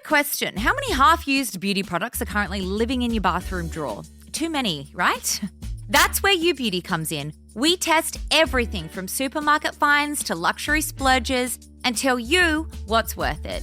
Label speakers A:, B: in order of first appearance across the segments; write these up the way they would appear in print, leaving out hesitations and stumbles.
A: question. How many half-used beauty products are currently living in your bathroom drawer? Too many, right? That's where U Beauty comes in. We test everything from supermarket finds to luxury splurges and tell you what's worth it.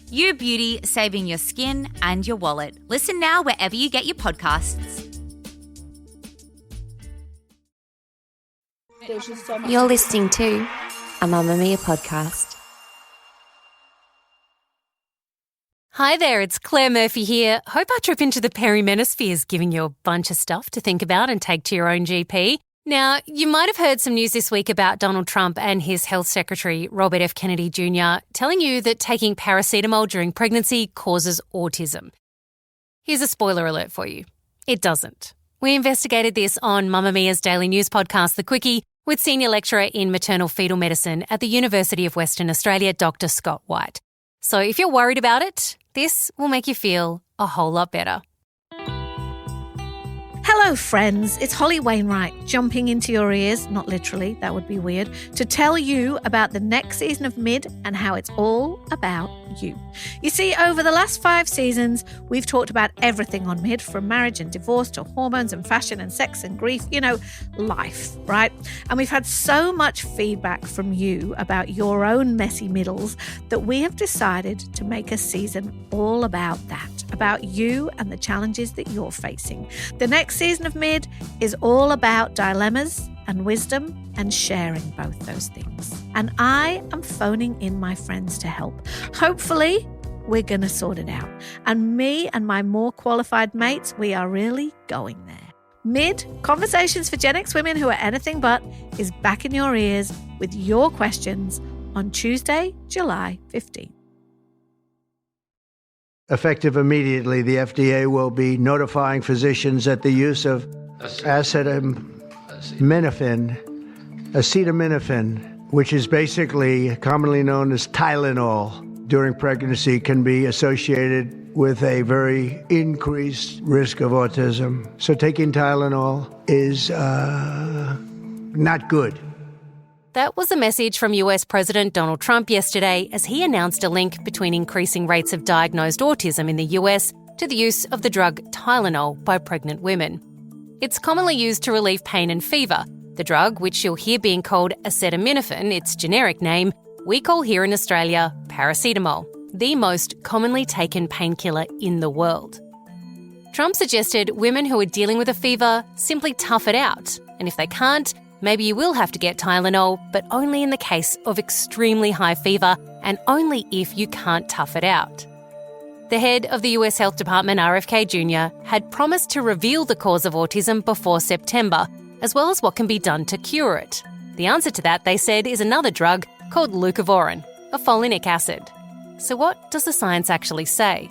A: U Beauty, saving your skin and your wallet. Listen now wherever you get your podcasts.
B: You're listening to a Mamamia podcast.
C: Hi there, it's Claire Murphy here. Hope our trip into the perimenosphere is giving you a bunch of stuff to think about and take to your own GP. Now, you might have heard some news this week about Donald Trump and his Health Secretary Robert F. Kennedy Jr. telling you that taking paracetamol during pregnancy causes autism. Here's a spoiler alert for you. It doesn't. We investigated this on Mamamia's daily news podcast, The Quickie, with Senior Lecturer in Maternal Fetal Medicine at the University of Western Australia, Dr. Scott White. So if you're worried about it, this will make you feel a whole lot better.
D: Hello, friends. It's Holly Wainwright jumping into your ears, not literally, that would be weird, to tell you about the next season of Mid and how it's all about you. You see, over the last 5 seasons, we've talked about everything on Mid, from marriage and divorce to hormones and fashion and sex and grief, life, right? And we've had so much feedback from you about your own messy middles that we have decided to make a season all about that, about you and the challenges that you're facing. The next season of Mid is all about dilemmas and wisdom and sharing both those things. And I am phoning in my friends to help. Hopefully, we're going to sort it out. And me and my more qualified mates, we are really going there. Mid, Conversations for Gen X Women Who Are Anything But, is back in your ears with your questions on Tuesday, July 15th.
E: Effective immediately, the FDA will be notifying physicians that the use of acetaminophen, which is basically commonly known as Tylenol, during pregnancy can be associated with a very increased risk of autism. So taking Tylenol is not good.
C: That was a message from US President Donald Trump yesterday as he announced a link between increasing rates of diagnosed autism in the US to the use of the drug Tylenol by pregnant women. It's commonly used to relieve pain and fever. The drug, which you'll hear being called acetaminophen, its generic name, we call here in Australia paracetamol, the most commonly taken painkiller in the world. Trump suggested women who are dealing with a fever simply tough it out, and if they can't, maybe you will have to get Tylenol, but only in the case of extremely high fever and only if you can't tough it out. The head of the US Health Department, RFJ Jnr, had promised to reveal the cause of autism before September, as well as what can be done to cure it. The answer to that, they said, is another drug called leucovorin, a folinic acid. So what does the science actually say?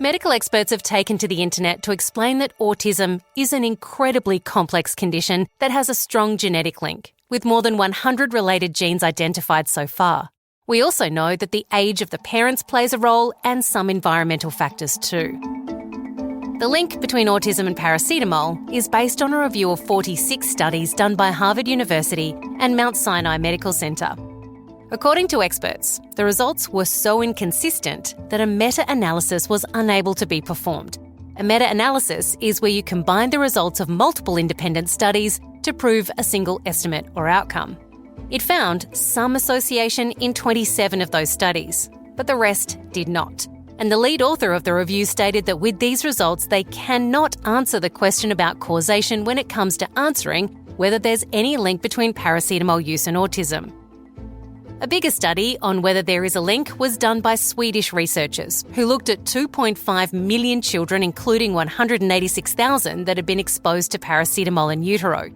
C: Medical experts have taken to the internet to explain that autism is an incredibly complex condition that has a strong genetic link, with more than 100 related genes identified so far. We also know that the age of the parents plays a role and some environmental factors too. The link between autism and paracetamol is based on a review of 46 studies done by Harvard University and Mount Sinai Medical Center. According to experts, the results were so inconsistent that a meta-analysis was unable to be performed. A meta-analysis is where you combine the results of multiple independent studies to prove a single estimate or outcome. It found some association in 27 of those studies, but the rest did not. And the lead author of the review stated that with these results, they cannot answer the question about causation when it comes to answering whether there's any link between paracetamol use and autism. A bigger study on whether there is a link was done by Swedish researchers who looked at 2.5 million children, including 186,000 that had been exposed to paracetamol in utero.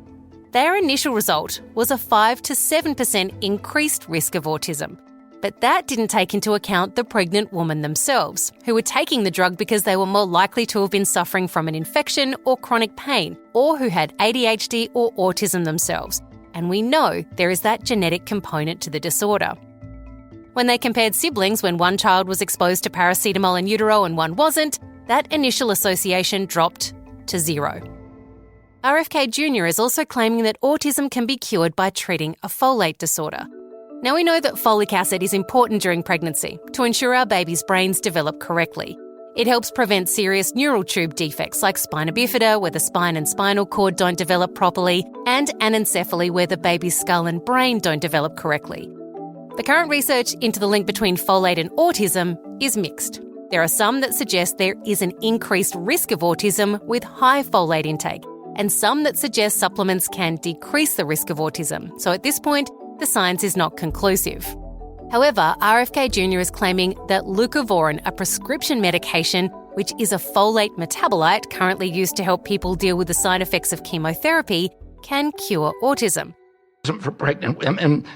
C: Their initial result was a 5 to 7% increased risk of autism. But that didn't take into account the pregnant woman themselves, who were taking the drug because they were more likely to have been suffering from an infection or chronic pain, or who had ADHD or autism themselves. And we know there is that genetic component to the disorder. When they compared siblings when one child was exposed to paracetamol in utero and one wasn't, that initial association dropped to 0. RFJ Jnr is also claiming that autism can be cured by treating a folate disorder. Now we know that folic acid is important during pregnancy to ensure our baby's brains develop correctly. It helps prevent serious neural tube defects like spina bifida, where the spine and spinal cord don't develop properly, and anencephaly, where the baby's skull and brain don't develop correctly. The current research into the link between folate and autism is mixed. There are some that suggest there is an increased risk of autism with high folate intake, and some that suggest supplements can decrease the risk of autism. So at this point, the science is not conclusive. However, RFK Jr. is claiming that leucovorin, a prescription medication which is a folate metabolite currently used to help people deal with the side effects of chemotherapy, can cure autism.
F: For pregnant women,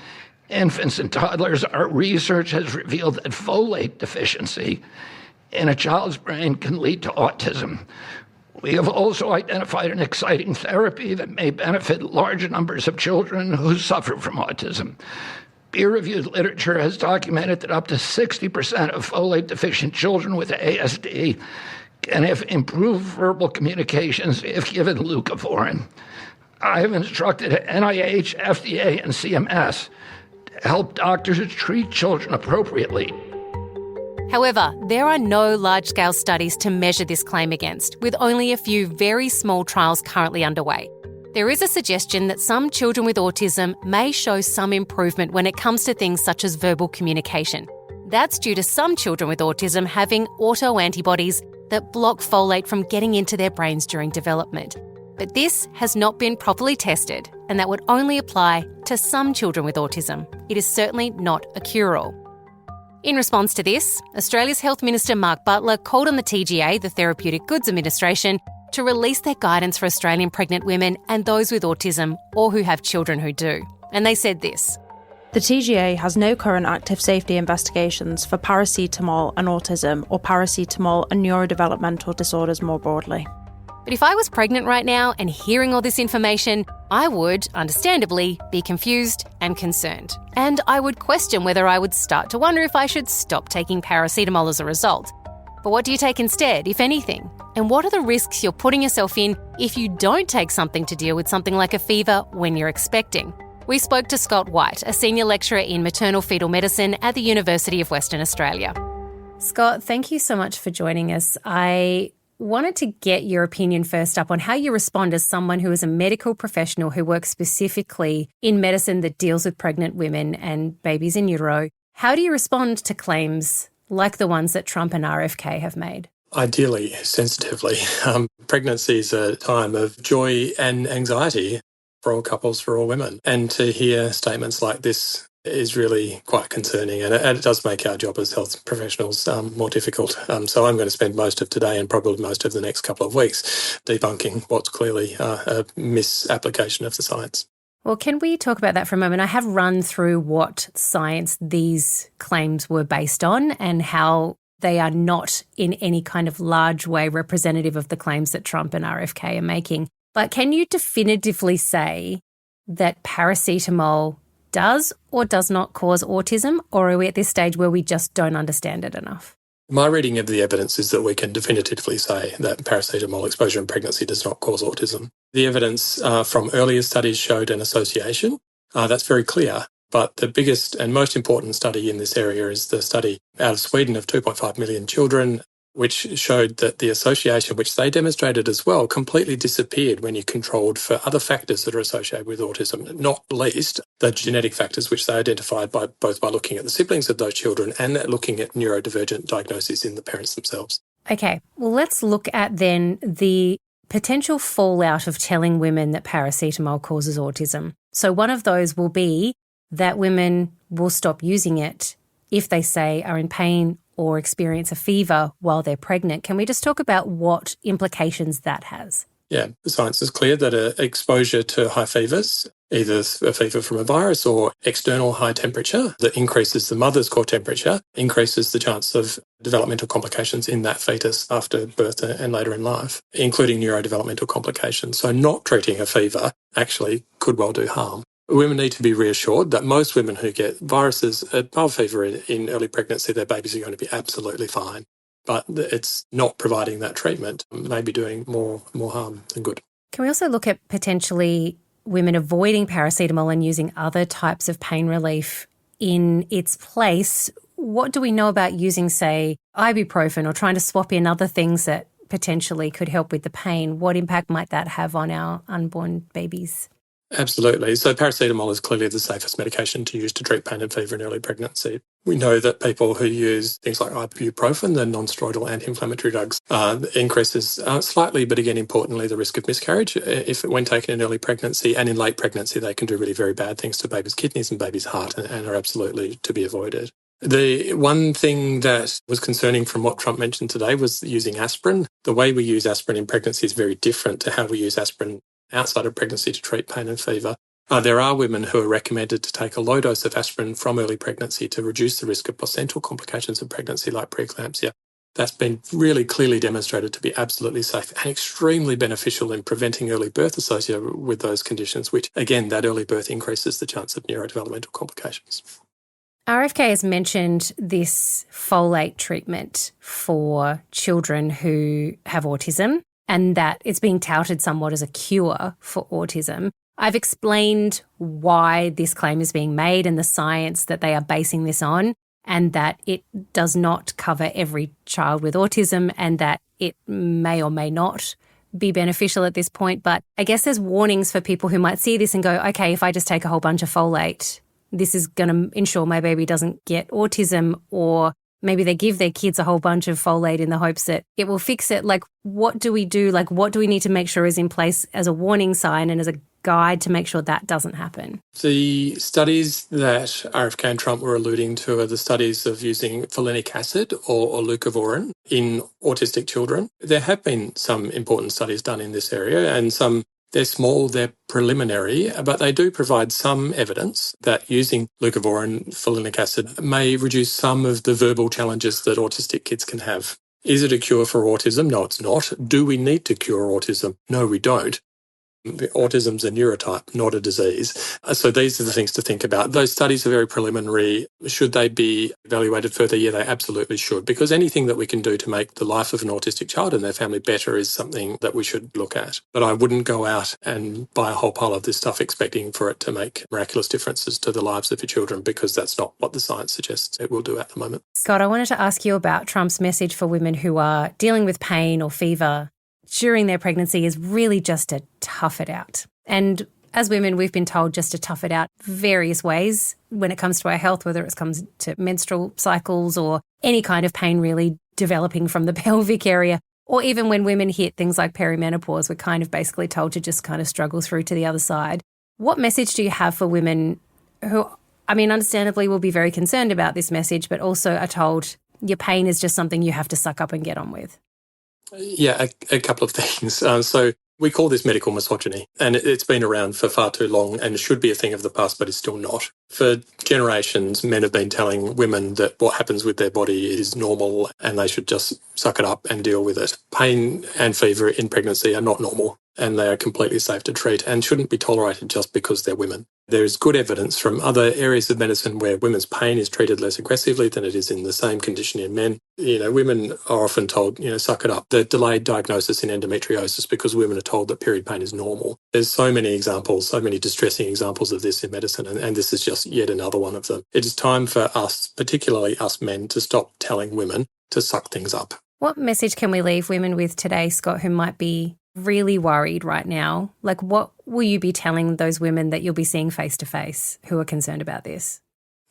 F: infants and toddlers, our research has revealed that folate deficiency in a child's brain can lead to autism. We have also identified an exciting therapy that may benefit large numbers of children who suffer from autism. Peer-reviewed literature has documented that up to 60% of folate-deficient children with ASD can have improved verbal communications if given leucovorin. I have instructed NIH, FDA, and CMS to help doctors treat children appropriately.
C: However, there are no large-scale studies to measure this claim against, with only a few very small trials currently underway. There is a suggestion that some children with autism may show some improvement when it comes to things such as verbal communication. That's due to some children with autism having autoantibodies that block folate from getting into their brains during development. But this has not been properly tested, and that would only apply to some children with autism. It is certainly not a cure-all. In response to this, Australia's Health Minister Mark Butler called on the TGA, the Therapeutic Goods Administration, to release their guidance for Australian pregnant women and those with autism or who have children who do. And they said this:
G: The TGA has no current active safety investigations for paracetamol and autism or paracetamol and neurodevelopmental disorders more broadly.
C: But if I was pregnant right now and hearing all this information, I would, understandably, be confused and concerned. And I would question whether I would start to wonder if I should stop taking paracetamol as a result. But what do you take instead, if anything? And what are the risks you're putting yourself in if you don't take something to deal with something like a fever when you're expecting? We spoke to Scott White, a senior lecturer in maternal fetal medicine at the University of Western Australia. Scott, thank you so much for joining us. I wanted to get your opinion first up on how you respond as someone who is a medical professional who works specifically in medicine that deals with pregnant women and babies in utero. How do you respond to claims like the ones that Trump and RFK have made?
H: Ideally, sensitively. Pregnancy is a time of joy and anxiety for all couples, for all women. And to hear statements like this is really quite concerning, and it does make our job as health professionals more difficult. So I'm going to spend most of today and probably most of the next couple of weeks debunking what's clearly a misapplication of the science.
C: Well, can we talk about that for a moment? I have run through what science these claims were based on and how they are not in any kind of large way representative of the claims that Trump and RFK are making. But can you definitively say that paracetamol does or does not cause autism, or are we at this stage where we just don't understand it enough?
H: My reading of the evidence is that we can definitively say that paracetamol exposure in pregnancy does not cause autism. The evidence from earlier studies showed an association. That's very clear. But the biggest and most important study in this area is the study out of Sweden of 2.5 million children, which showed that the association, which they demonstrated as well, completely disappeared when you controlled for other factors that are associated with autism, not least the genetic factors which they identified both by looking at the siblings of those children and looking at neurodivergent diagnoses in the parents themselves.
C: Okay, well, let's look at then the potential fallout of telling women that paracetamol causes autism. So one of those will be that women will stop using it if they say are in pain or experience a fever while they're pregnant. Can we just talk about what implications that has?
H: Yeah, the science is clear that exposure to high fevers, either a fever from a virus or external high temperature that increases the mother's core temperature, increases the chance of developmental complications in that fetus after birth and later in life, including neurodevelopmental complications. So not treating a fever actually could well do harm. Women need to be reassured that most women who get viruses, mild fever in early pregnancy, their babies are going to be absolutely fine. But it's not providing that treatment may be doing more harm than good.
C: Can we also look at potentially women avoiding paracetamol and using other types of pain relief in its place, what do we know about using, say, ibuprofen or trying to swap in other things that potentially could help with the pain? What impact might that have on our unborn babies?
H: Absolutely. So paracetamol is clearly the safest medication to use to treat pain and fever in early pregnancy. We know that people who use things like ibuprofen, the non-steroidal anti-inflammatory drugs, increases slightly, but again, importantly, the risk of miscarriage if when taken in early pregnancy, and in late pregnancy, they can do really very bad things to babies' kidneys and babies' heart and are absolutely to be avoided. The one thing that was concerning from what Trump mentioned today was using aspirin. The way we use aspirin in pregnancy is very different to how we use aspirin outside of pregnancy to treat pain and fever. There are women who are recommended to take a low dose of aspirin from early pregnancy to reduce the risk of placental complications of pregnancy like preeclampsia. That's been really clearly demonstrated to be absolutely safe and extremely beneficial in preventing early birth associated with those conditions, which, again, that early birth increases the chance of neurodevelopmental complications.
C: RFK has mentioned this folate treatment for children who have autism, and that it's being touted somewhat as a cure for autism. I've explained why this claim is being made and the science that they are basing this on, and that it does not cover every child with autism and that it may or may not be beneficial at this point. But I guess there's warnings for people who might see this and go, okay, if I just take a whole bunch of folate, this is going to ensure my baby doesn't get autism, or maybe they give their kids a whole bunch of folate in the hopes that it will fix it. Like, what do we do? Like, what do we need to make sure is in place as a warning sign and as a guide to make sure that doesn't happen?
H: The studies that RFK and Trump were alluding to are the studies of using folinic acid or leucovorin in autistic children. There have been some important studies done in this area, and they're small, they're preliminary, but they do provide some evidence that using leucovorin, folinic acid, may reduce some of the verbal challenges that autistic kids can have. Is it a cure for autism? No, it's not. Do we need to cure autism? No, we don't. Autism's a neurotype, not a disease. So these are the things to think about. Those studies are very preliminary. Should they be evaluated further? Yeah, they absolutely should, because anything that we can do to make the life of an autistic child and their family better is something that we should look at. But I wouldn't go out and buy a whole pile of this stuff expecting for it to make miraculous differences to the lives of your children, because that's not what the science suggests it will do at the moment.
C: Scott, I wanted to ask you about Trump's message for women who are dealing with pain or fever during their pregnancy is really just to tough it out. And as women, we've been told just to tough it out various ways when it comes to our health, whether it comes to menstrual cycles or any kind of pain really developing from the pelvic area, or even when women hit things like perimenopause, we're kind of basically told to just kind of struggle through to the other side. What message do you have for women who, I mean, understandably will be very concerned about this message, but also are told your pain is just something you have to suck up and get on with?
H: Yeah, a couple of things. So we call this medical misogyny, and it's been around for far too long and should be a thing of the past, but is still not. For generations, men have been telling women that what happens with their body is normal and they should just suck it up and deal with it. Pain and fever in pregnancy are not normal, and they are completely safe to treat and shouldn't be tolerated just because they're women. There is good evidence from other areas of medicine where women's pain is treated less aggressively than it is in the same condition in men. Women are often told, suck it up. The delayed diagnosis in endometriosis because women are told that period pain is normal. There's so many examples, so many distressing examples of this in medicine, and this is just yet another one of them. It is time for us, particularly us men, to stop telling women to suck things up.
C: What message can we leave women with today, Scott, who might be really worried right now? Like, what will you be telling those women that you'll be seeing face to face who are concerned about this?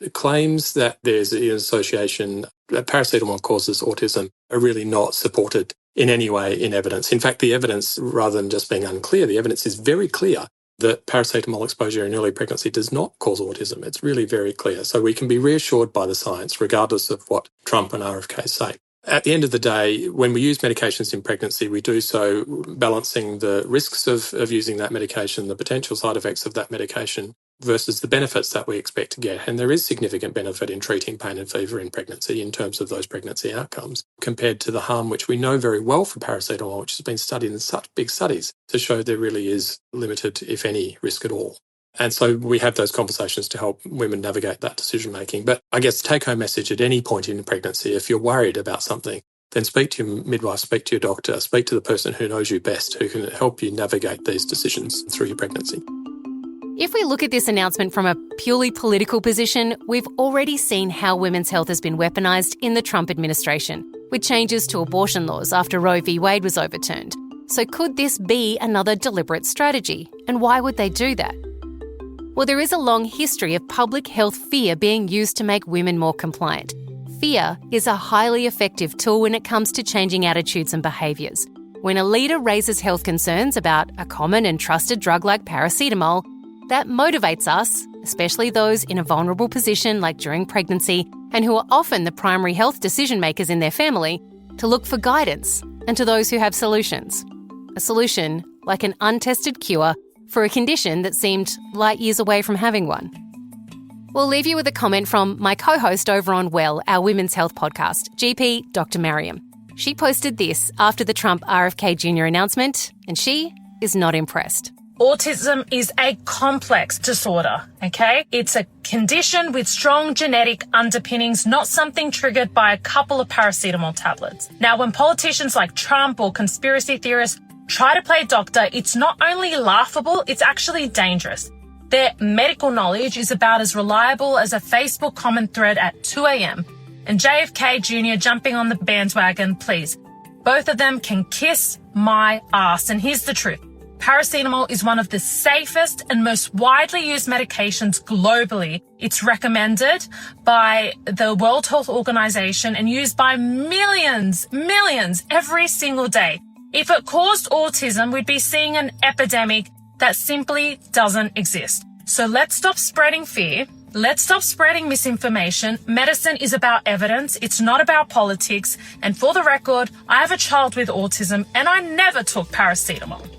H: The claims that there's an association that paracetamol causes autism are really not supported in any way in evidence. In fact, the evidence, rather than just being unclear, the evidence is very clear that paracetamol exposure in early pregnancy does not cause autism. It's really very clear. So we can be reassured by the science, regardless of what Trump and RFK say. At the end of the day, when we use medications in pregnancy, we do so balancing the risks of using that medication, the potential side effects of that medication, versus the benefits that we expect to get. And there is significant benefit in treating pain and fever in pregnancy in terms of those pregnancy outcomes, compared to the harm which we know very well for paracetamol, which has been studied in such big studies to show there really is limited, if any, risk at all. And so we have those conversations to help women navigate that decision-making. But I guess the take-home message at any point in pregnancy, if you're worried about something, then speak to your midwife, speak to your doctor, speak to the person who knows you best, who can help you navigate these decisions through your pregnancy.
C: If we look at this announcement from a purely political position, we've already seen how women's health has been weaponised in the Trump administration, with changes to abortion laws after Roe v. Wade was overturned. So could this be another deliberate strategy? And why would they do that? Well, there is a long history of public health fear being used to make women more compliant. Fear is a highly effective tool when it comes to changing attitudes and behaviours. When a leader raises health concerns about a common and trusted drug like paracetamol, that motivates us, especially those in a vulnerable position like during pregnancy and who are often the primary health decision makers in their family, to look for guidance and to those who have solutions. A solution like an untested cure for a condition that seemed light years away from having one. We'll leave you with a comment from my co-host over on Well, our women's health podcast, GP Dr. Mariam. She posted this after the Trump RFJ Jnr announcement, and she is not impressed.
I: Autism is a complex disorder, okay? It's a condition with strong genetic underpinnings, not something triggered by a couple of paracetamol tablets. Now, when politicians like Trump or conspiracy theorists try to play doctor, it's not only laughable, it's actually dangerous. Their medical knowledge is about as reliable as a Facebook comment thread at 2 a.m. And JFK Jr. jumping on the bandwagon, please. Both of them can kiss my ass. And here's the truth. Paracetamol is one of the safest and most widely used medications globally. It's recommended by the World Health Organization and used by millions every single day. If it caused autism, we'd be seeing an epidemic that simply doesn't exist. So let's stop spreading fear. Let's stop spreading misinformation. Medicine is about evidence. It's not about politics. And for the record, I have a child with autism and I never took paracetamol.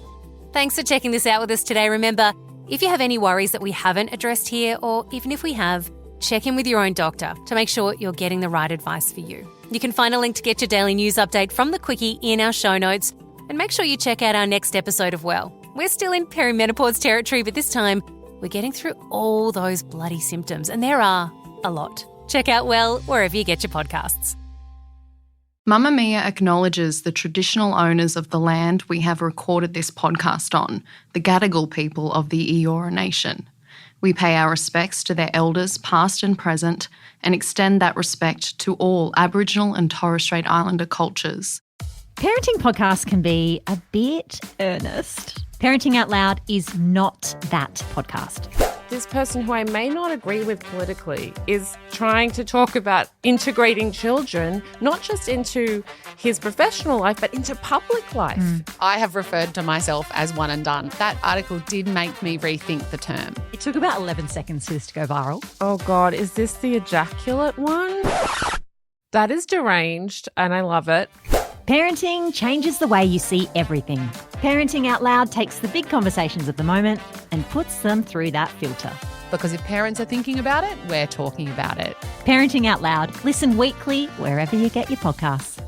C: Thanks for checking this out with us today. Remember, if you have any worries that we haven't addressed here, or even if we have, check in with your own doctor to make sure you're getting the right advice for you. You can find a link to get your daily news update from the Quickie in our show notes, and make sure you check out our next episode of Well. We're still in perimenopause territory, but this time we're getting through all those bloody symptoms, and there are a lot. Check out Well wherever you get your podcasts.
J: Mamamia acknowledges the traditional owners of the land we have recorded this podcast on, the Gadigal people of the Eora Nation. We pay our respects to their elders, past and present, and extend that respect to all Aboriginal and Torres Strait Islander cultures.
K: Parenting podcasts can be a bit earnest. Parenting Out Loud is not that podcast.
L: This person who I may not agree with politically is trying to talk about integrating children, not just into his professional life, but into public life.
M: I have referred to myself as one and done. That article did make me rethink the term.
K: It took about 11 seconds for this to go viral.
L: Oh God, is this the ejaculate one? That is deranged and I love it.
K: Parenting changes the way you see everything. Parenting Out Loud takes the big conversations of the moment and puts them through that filter.
M: Because if parents are thinking about it, we're talking about it.
K: Parenting Out Loud. Listen weekly wherever you get your podcasts.